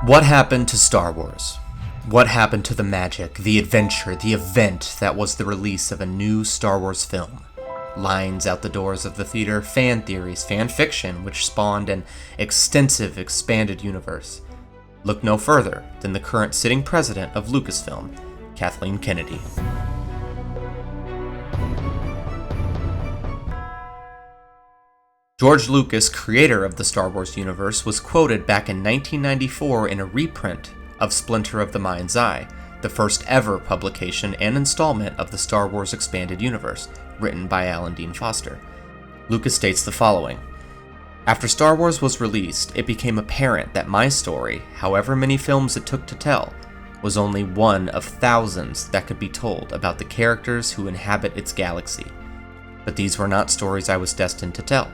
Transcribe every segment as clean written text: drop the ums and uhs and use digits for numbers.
What happened to Star Wars? What happened to the magic, the adventure, the event that was the release of a new Star Wars film? Lines out the doors of the theater, fan theories, fan fiction, which spawned an extensive, expanded universe. Look no further than the current sitting president of Lucasfilm, Kathleen Kennedy. George Lucas, creator of the Star Wars universe, was quoted back in 1994 in a reprint of Splinter of the Mind's Eye, the first ever publication and installment of the Star Wars Expanded Universe, written by Alan Dean Foster. Lucas states the following: "After Star Wars was released, it became apparent that my story, however many films it took to tell, was only one of thousands that could be told about the characters who inhabit its galaxy. But these were not stories I was destined to tell.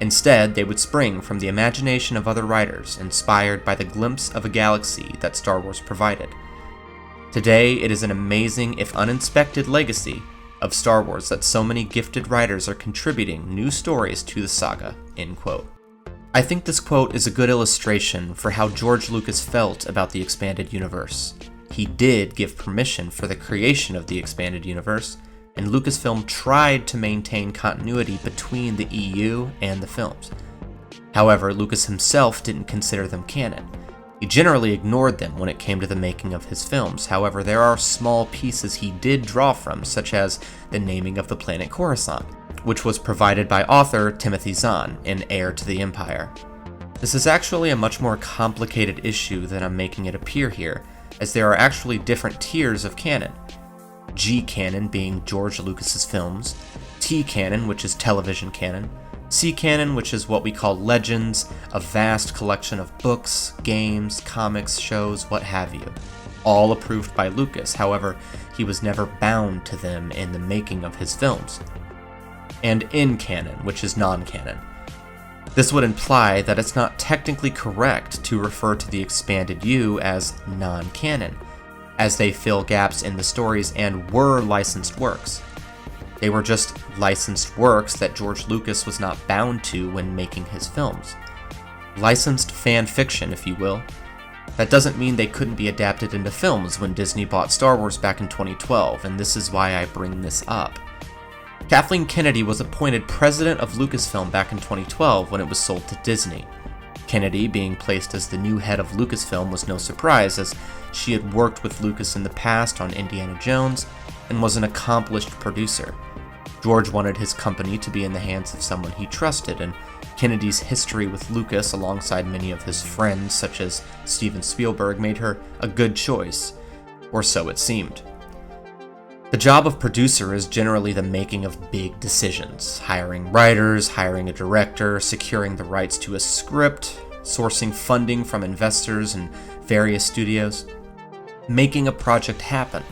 Instead, they would spring from the imagination of other writers, inspired by the glimpse of a galaxy that Star Wars provided. Today, it is an amazing, if uninspected, legacy of Star Wars that so many gifted writers are contributing new stories to the saga." End quote. I think this quote is a good illustration for how George Lucas felt about the expanded universe. He did give permission for the creation of the expanded universe, and Lucasfilm tried to maintain continuity between the EU and the films. However, Lucas himself didn't consider them canon. He generally ignored them when it came to the making of his films. However, there are small pieces he did draw from, such as the naming of the planet Coruscant, which was provided by author Timothy Zahn in Heir to the Empire. This is actually a much more complicated issue than I'm making it appear here, as there are actually different tiers of canon. G canon being George Lucas's films, T canon, which is television canon, C canon, which is what we call legends, a vast collection of books, games, comics, shows, what have you, all approved by Lucas. However, he was never bound to them in the making of his films. And N canon, which is non-canon. This would imply that it's not technically correct to refer to the expanded U as non-canon, as they fill gaps in the stories and were licensed works. They were just licensed works that George Lucas was not bound to when making his films. Licensed fan fiction, if you will. That doesn't mean they couldn't be adapted into films when Disney bought Star Wars back in 2012, and this is why I bring this up. Kathleen Kennedy was appointed president of Lucasfilm back in 2012 when it was sold to Disney. Kennedy being placed as the new head of Lucasfilm was no surprise, as she had worked with Lucas in the past on Indiana Jones and was an accomplished producer. George wanted his company to be in the hands of someone he trusted, and Kennedy's history with Lucas alongside many of his friends such as Steven Spielberg made her a good choice, or so it seemed. The job of producer is generally the making of big decisions, hiring writers, hiring a director, securing the rights to a script, sourcing funding from investors and various studios, making a project happen,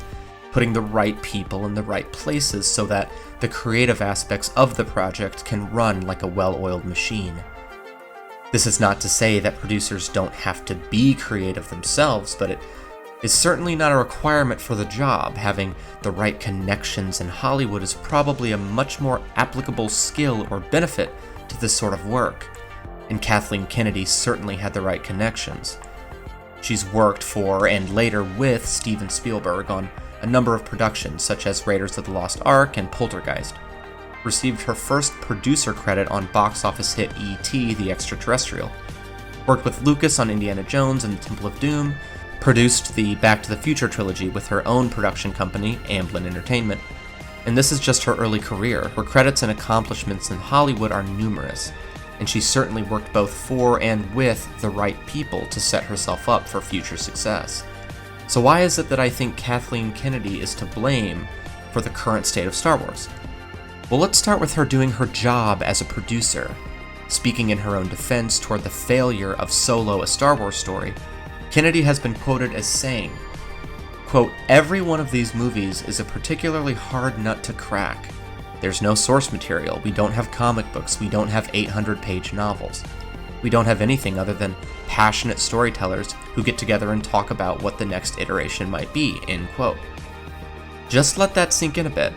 putting the right people in the right places so that the creative aspects of the project can run like a well-oiled machine. This is not to say that producers don't have to be creative themselves, but it is certainly not a requirement for the job. Having the right connections in Hollywood is probably a much more applicable skill or benefit to this sort of work, and Kathleen Kennedy certainly had the right connections. She's worked for and later with Steven Spielberg on a number of productions such as Raiders of the Lost Ark and Poltergeist. Received her first producer credit on box office hit E.T. the Extraterrestrial. Worked with Lucas on Indiana Jones and the Temple of Doom. Produced the Back to the Future trilogy with her own production company, Amblin Entertainment. And this is just her early career. Her credits and accomplishments in Hollywood are numerous, and she certainly worked both for and with the right people to set herself up for future success. So why is it that I think Kathleen Kennedy is to blame for the current state of Star Wars? Well, let's start with her doing her job as a producer. Speaking in her own defense toward the failure of Solo: A Star Wars Story, Kennedy has been quoted as saying, quote, "Every one of these movies is a particularly hard nut to crack. There's no source material, we don't have comic books, we don't have 800-page novels. We don't have anything other than passionate storytellers who get together and talk about what the next iteration might be," end quote. Just let that sink in a bit.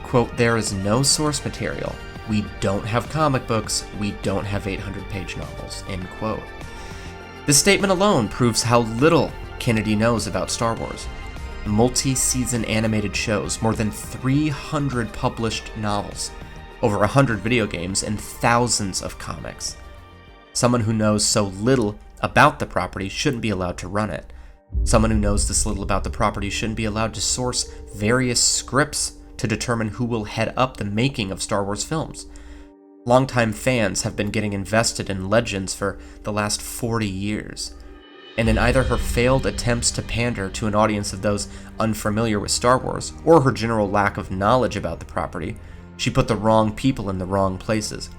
Quote, "There is no source material, we don't have comic books, we don't have 800-page novels," end quote. This statement alone proves how little Kennedy knows about Star Wars. Multi-season animated shows, more than 300 published novels, over 100 video games, and thousands of comics. Someone who knows so little about the property shouldn't be allowed to run it. Someone who knows this little about the property shouldn't be allowed to source various scripts to determine who will head up the making of Star Wars films. Longtime fans have been getting invested in Legends for the last 40 years. And in either her failed attempts to pander to an audience of those unfamiliar with Star Wars, or her general lack of knowledge about the property, she put the wrong people in the wrong places.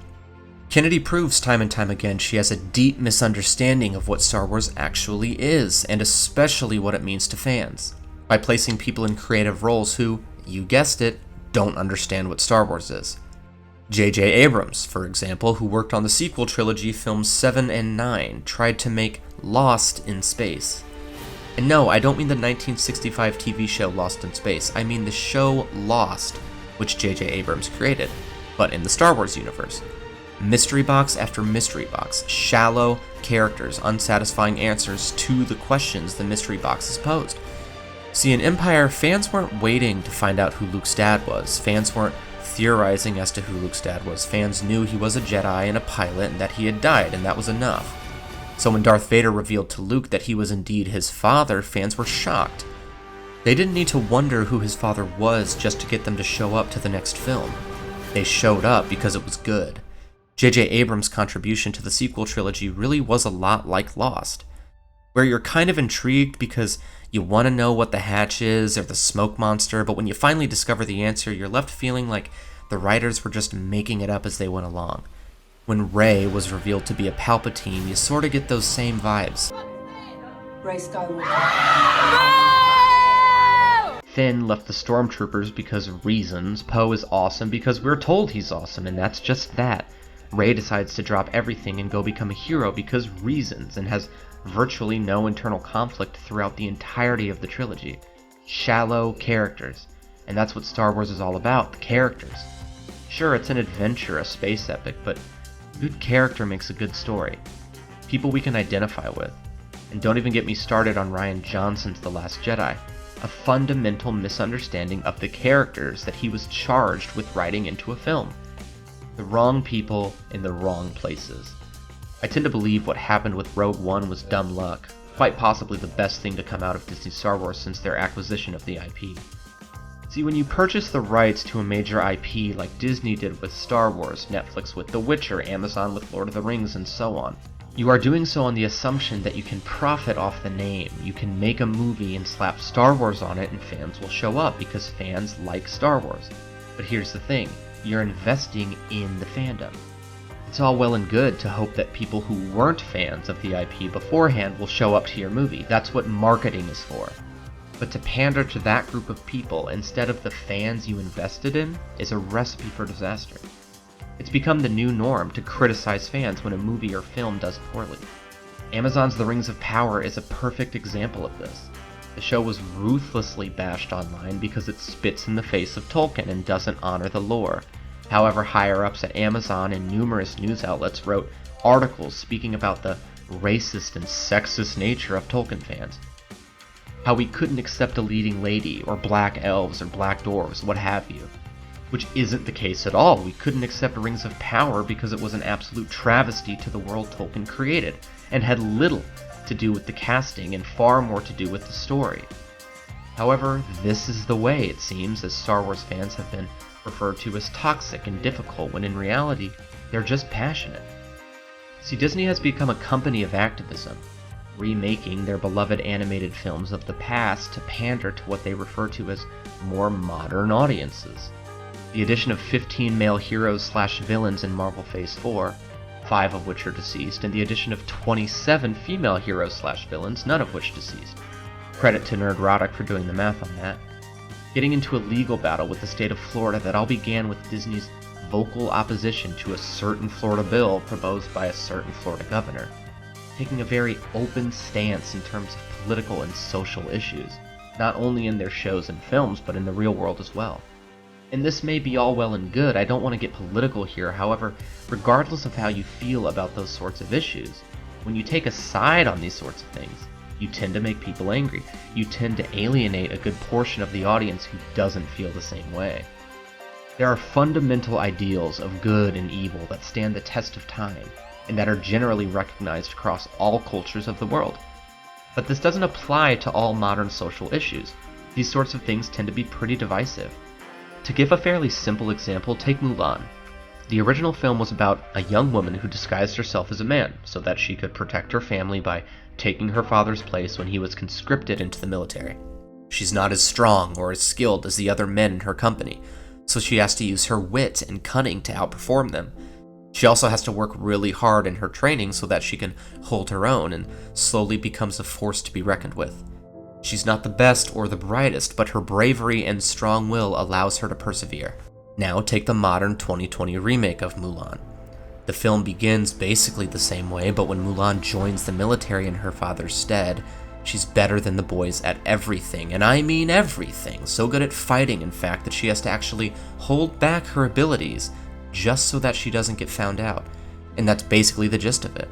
Kennedy proves time and time again she has a deep misunderstanding of what Star Wars actually is, and especially what it means to fans, by placing people in creative roles who, you guessed it, don't understand what Star Wars is. J.J. Abrams, for example, who worked on the sequel trilogy films 7 and 9, tried to make Lost in Space. And no, I don't mean the 1965 TV show Lost in Space, I mean the show Lost, which J.J. Abrams created, but in the Star Wars universe. Mystery box after mystery box, shallow characters, unsatisfying answers to the questions the mystery boxes posed. See, in Empire, fans weren't waiting to find out who Luke's dad was. Fans weren't theorizing as to who Luke's dad was. Fans knew he was a Jedi and a pilot and that he had died, and that was enough. So when Darth Vader revealed to Luke that he was indeed his father, fans were shocked. They didn't need to wonder who his father was just to get them to show up to the next film. They showed up because it was good. J.J. Abrams' contribution to the sequel trilogy really was a lot like Lost, where you're kind of intrigued because you want to know what the hatch is or the smoke monster, but when you finally discover the answer, you're left feeling like the writers were just making it up as they went along. When Rey was revealed to be a Palpatine, you sort of get those same vibes. Rey Skywalker. Finn left the Stormtroopers because of reasons. Poe is awesome because we're told he's awesome, and that's just that. Rey decides to drop everything and go become a hero because reasons, and has virtually no internal conflict throughout the entirety of the trilogy. Shallow characters. And that's what Star Wars is all about, the characters. Sure, it's an adventure, a space epic, but a good character makes a good story. People we can identify with. And don't even get me started on Rian Johnson's The Last Jedi. A fundamental misunderstanding of the characters that he was charged with writing into a film. The wrong people in the wrong places. I tend to believe what happened with Rogue One was dumb luck, quite possibly the best thing to come out of Disney Star Wars since their acquisition of the IP. See, when you purchase the rights to a major IP like Disney did with Star Wars, Netflix with The Witcher, Amazon with Lord of the Rings, and so on, you are doing so on the assumption that you can profit off the name. You can make a movie and slap Star Wars on it and fans will show up because fans like Star Wars. But here's the thing, you're investing in the fandom. It's all well and good to hope that people who weren't fans of the IP beforehand will show up to your movie. That's what marketing is for. But to pander to that group of people instead of the fans you invested in is a recipe for disaster. It's become the new norm to criticize fans when a movie or film does poorly. Amazon's The Rings of Power is a perfect example of this. The show was ruthlessly bashed online because it spits in the face of Tolkien and doesn't honor the lore. However, higher-ups at Amazon and numerous news outlets wrote articles speaking about the racist and sexist nature of Tolkien fans. How we couldn't accept a leading lady, or black elves, or black dwarves, what have you. Which isn't the case at all. We couldn't accept Rings of Power because it was an absolute travesty to the world Tolkien created, and had little to do with the casting and far more to do with the story. However, this is the way, it seems, as Star Wars fans have been referred to as toxic and difficult, when in reality, they're just passionate. See, Disney has become a company of activism, remaking their beloved animated films of the past to pander to what they refer to as more modern audiences. The addition of 15 male heroes/villains in Marvel Phase 4, 5 of which are deceased, and the addition of 27 female heroes/villains, none of which deceased. Credit to Nerdrotic for doing the math on that. Getting into a legal battle with the state of Florida that all began with Disney's vocal opposition to a certain Florida bill proposed by a certain Florida governor. Taking a very open stance in terms of political and social issues, not only in their shows and films, but in the real world as well. And this may be all well and good, I don't want to get political here, however, regardless of how you feel about those sorts of issues, When you take a side on these sorts of things, you tend to make people angry. You tend to alienate a good portion of the audience who doesn't feel the same way. There are fundamental ideals of good and evil that stand the test of time, and that are generally recognized across all cultures of the world. But this doesn't apply to all modern social issues. These sorts of things tend to be pretty divisive. To give a fairly simple example, take Mulan. The original film was about a young woman who disguised herself as a man so that she could protect her family by taking her father's place when he was conscripted into the military. She's not as strong or as skilled as the other men in her company, so she has to use her wit and cunning to outperform them. She also has to work really hard in her training so that she can hold her own and slowly becomes a force to be reckoned with. She's not the best or the brightest, but her bravery and strong will allows her to persevere. Now take the modern 2020 remake of Mulan. The film begins basically the same way, but when Mulan joins the military in her father's stead, she's better than the boys at everything, and I mean everything. So good at fighting, in fact, that she has to actually hold back her abilities just so that she doesn't get found out. And that's basically the gist of it.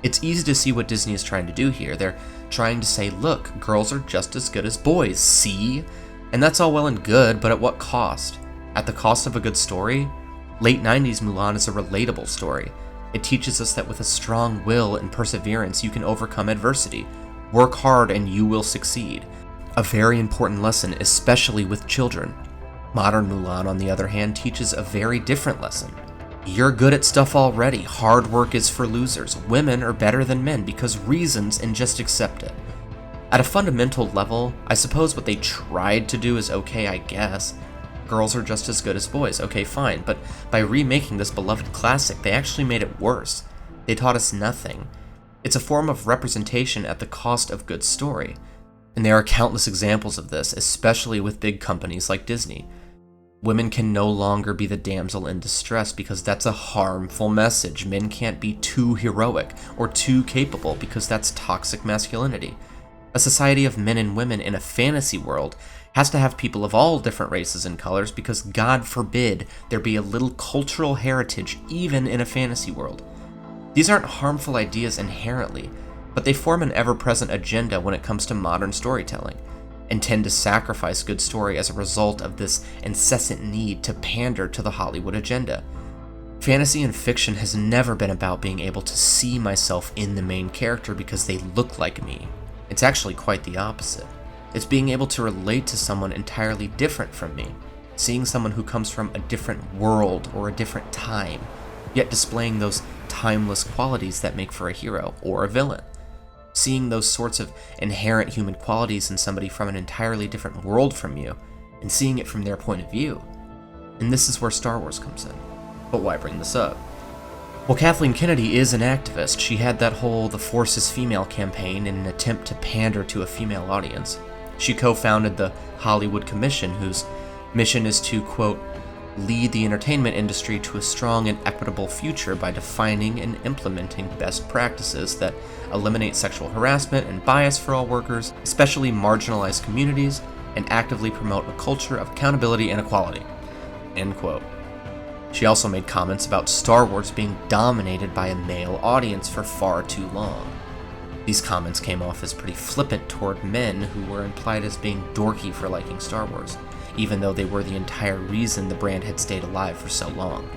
It's easy to see what Disney is trying to do here. They're trying to say, look, girls are just as good as boys, see? And that's all well and good, but at what cost? At the cost of a good story? Late 90s Mulan is a relatable story. It teaches us that with a strong will and perseverance, you can overcome adversity. Work hard and you will succeed. A very important lesson, especially with children. Modern Mulan, on the other hand, teaches a very different lesson. You're good at stuff already. Hard work is for losers. Women are better than men because reasons, and just accept it. At a fundamental level, I suppose what they tried to do is okay, I guess. Girls are just as good as boys, okay, fine, but by remaking this beloved classic, they actually made it worse. They taught us nothing. It's a form of representation at the cost of good story. And there are countless examples of this, especially with big companies like Disney. Women can no longer be the damsel in distress because that's a harmful message. Men can't be too heroic or too capable because that's toxic masculinity. A society of men and women in a fantasy world has to have people of all different races and colors because God forbid there be a little cultural heritage even in a fantasy world. These aren't harmful ideas inherently, but they form an ever-present agenda when it comes to modern storytelling, and tend to sacrifice good story as a result of this incessant need to pander to the Hollywood agenda. Fantasy and fiction has never been about being able to see myself in the main character because they look like me. It's actually quite the opposite. It's being able to relate to someone entirely different from me, seeing someone who comes from a different world or a different time, yet displaying those timeless qualities that make for a hero or a villain. Seeing those sorts of inherent human qualities in somebody from an entirely different world from you, and seeing it from their point of view. And this is where Star Wars comes in. But why bring this up? Well, Kathleen Kennedy is an activist. She had that whole The Force is Female campaign in an attempt to pander to a female audience. She co-founded the Hollywood Commission, whose mission is to, quote, lead the entertainment industry to a strong and equitable future by defining and implementing best practices that eliminate sexual harassment and bias for all workers, especially marginalized communities, and actively promote a culture of accountability and equality, end quote. She also made comments about Star Wars being dominated by a male audience for far too long. These comments came off as pretty flippant toward men who were implied as being dorky for liking Star Wars, even though they were the entire reason the brand had stayed alive for so long.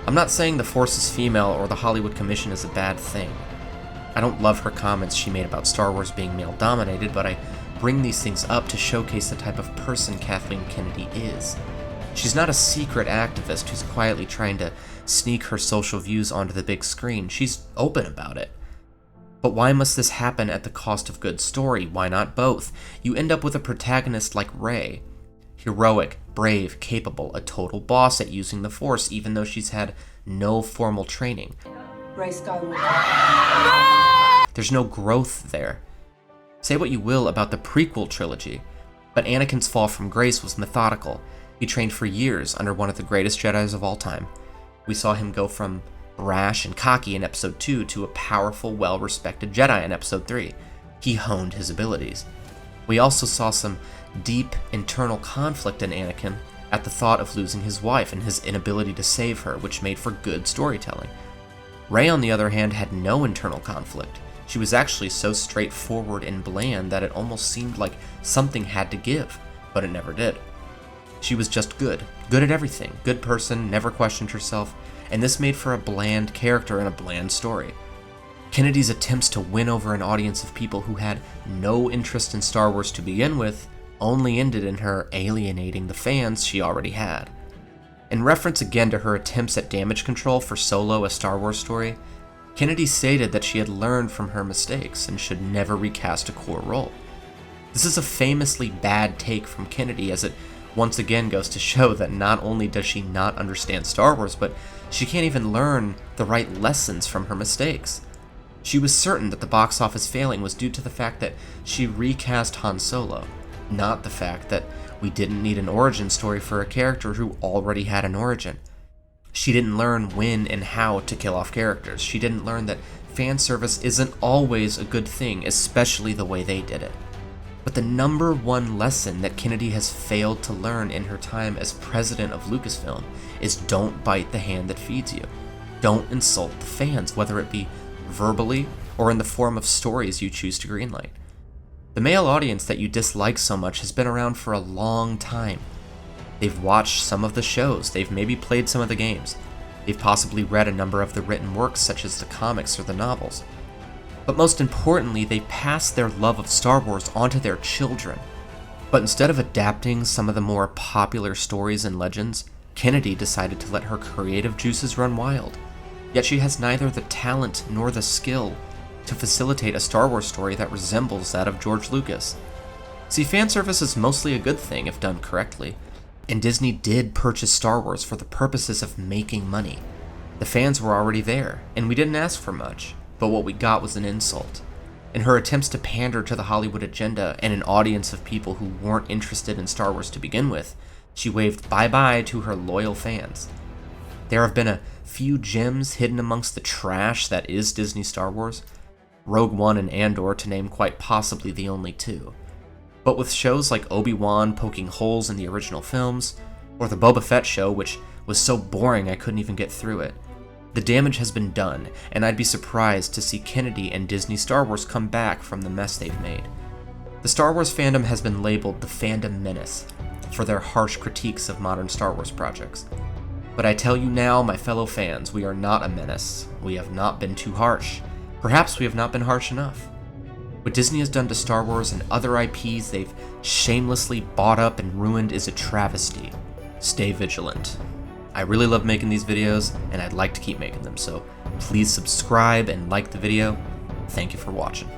I'm not saying The Force is Female or the Hollywood Commission is a bad thing. I don't love her comments she made about Star Wars being male-dominated, but I bring these things up to showcase the type of person Kathleen Kennedy is. She's not a secret activist who's quietly trying to sneak her social views onto the big screen. She's open about it. But why must this happen at the cost of good story? Why not both? You end up with a protagonist like Rey. Heroic, brave, capable, a total boss at using the Force even though she's had no formal training. Rey Skywalker. There's no growth there. Say what you will about the prequel trilogy, but Anakin's fall from grace was methodical. He trained for years under one of the greatest Jedis of all time. We saw him go from brash and cocky in Episode 2 to a powerful, well-respected Jedi in Episode 3. He honed his abilities. We also saw some deep internal conflict in Anakin at the thought of losing his wife and his inability to save her, which made for good storytelling. Rey, on the other hand, had no internal conflict. She was actually so straightforward and bland that it almost seemed like something had to give, but it never did. She was just good at everything, good person, never questioned herself, and this made for a bland character and a bland story. Kennedy's attempts to win over an audience of people who had no interest in Star Wars to begin with only ended in her alienating the fans she already had. In reference again to her attempts at damage control for Solo, a Star Wars story, Kennedy stated that she had learned from her mistakes and should never recast a core role. This is a famously bad take from Kennedy, as it once again goes to show that not only does she not understand Star Wars, but she can't even learn the right lessons from her mistakes. She was certain that the box office failing was due to the fact that she recast Han Solo, not the fact that we didn't need an origin story for a character who already had an origin. She didn't learn when and how to kill off characters. She didn't learn that fan service isn't always a good thing, especially the way they did it. But the number one lesson that Kennedy has failed to learn in her time as president of Lucasfilm is don't bite the hand that feeds you. Don't insult the fans, whether it be verbally or in the form of stories you choose to greenlight. The male audience that you dislike so much has been around for a long time. They've watched some of the shows, they've maybe played some of the games, they've possibly read a number of the written works such as the comics or the novels. But most importantly, they pass their love of Star Wars onto their children. But instead of adapting some of the more popular stories and legends, Kennedy decided to let her creative juices run wild. Yet she has neither the talent nor the skill to facilitate a Star Wars story that resembles that of George Lucas. See, fan service is mostly a good thing if done correctly, and Disney did purchase Star Wars for the purposes of making money. The fans were already there, and we didn't ask for much, but what we got was an insult. In her attempts to pander to the Hollywood agenda and an audience of people who weren't interested in Star Wars to begin with, she waved bye-bye to her loyal fans. There have been a few gems hidden amongst the trash that is Disney Star Wars, Rogue One and Andor to name quite possibly the only two. But with shows like Obi-Wan poking holes in the original films, or the Boba Fett show, which was so boring I couldn't even get through it, the damage has been done, and I'd be surprised to see Kennedy and Disney Star Wars come back from the mess they've made. The Star Wars fandom has been labeled the fandom menace for their harsh critiques of modern Star Wars projects. But I tell you now, my fellow fans, we are not a menace. We have not been too harsh. Perhaps we have not been harsh enough. What Disney has done to Star Wars and other IPs they've shamelessly bought up and ruined is a travesty. Stay vigilant. I really love making these videos, and I'd like to keep making them, so please subscribe and like the video. Thank you for watching.